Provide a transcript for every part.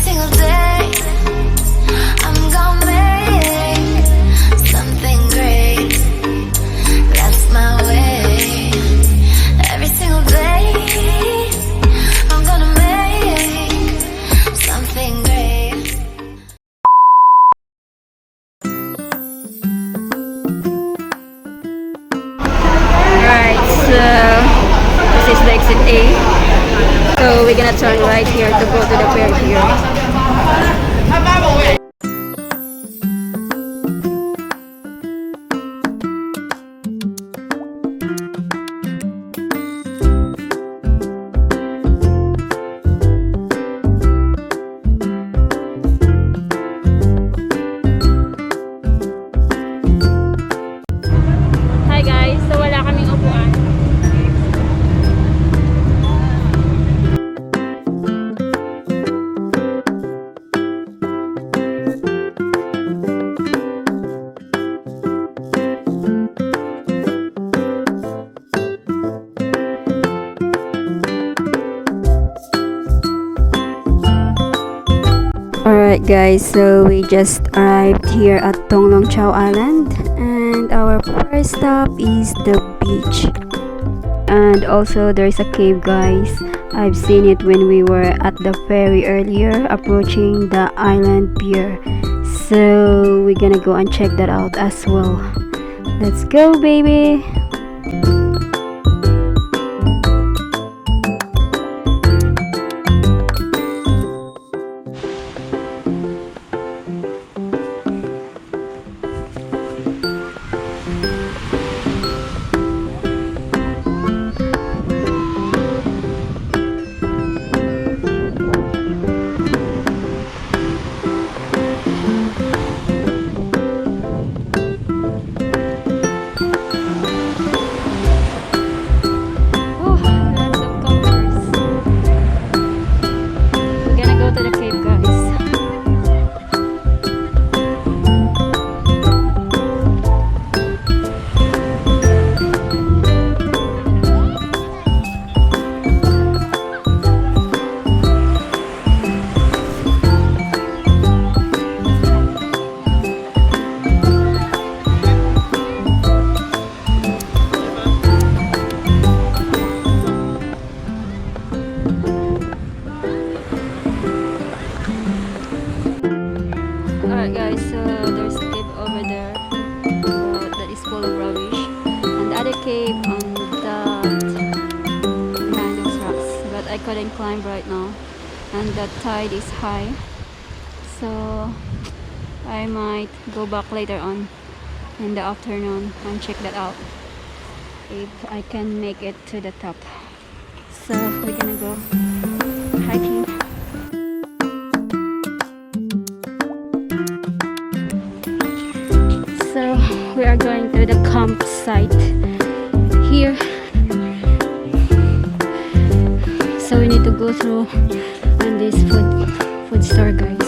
single day I'm gonna make something great. That's my way. Every single day I'm gonna make something great. Alright, so this is the exit A. So we're gonna turn right here to go to the pier here. Hi guys, so wala kaming upuan. Alright guys, so we just arrived here at Tung Lung Chau Island, and our first stop is the beach. And also there's a cave guys. I've seen it when we were at the ferry earlier approaching the island pier. So we're gonna go and check that out as well. Let's go baby! Alright guys, so there's a cave over there that is full of rubbish, and the other cave on that behind those rocks, but I couldn't climb right now and the tide is high, so I might go back later on in the afternoon and check that out if I can make it to the top. So we're gonna go hiking. So we are going to the campsite here. So we need to go through on this food store guys.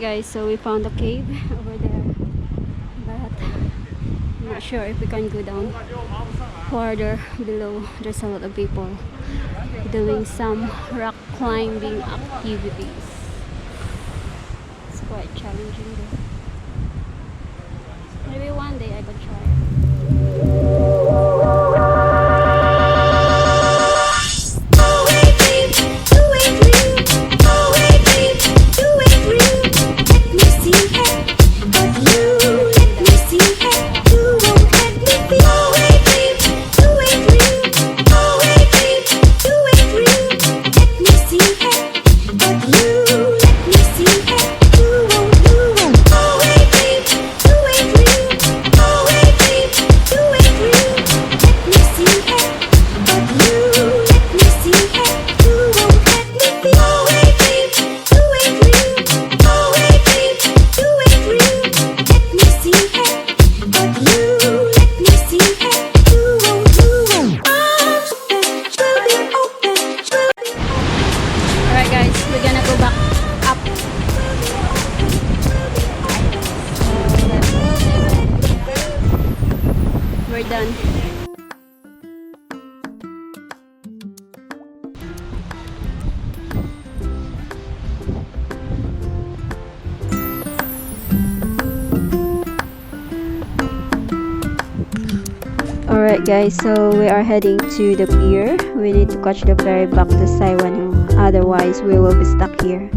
guys, so we found a cave over there, but I'm not sure if we can go down farther below. There's a lot of people doing some rock climbing activities. It's quite challenging though. Maybe one day I could try. Alright guys, we're gonna go back up. We're done. Alright guys, so we are heading to the pier. We need to catch the ferry back to Saiwan, otherwise we will be stuck here.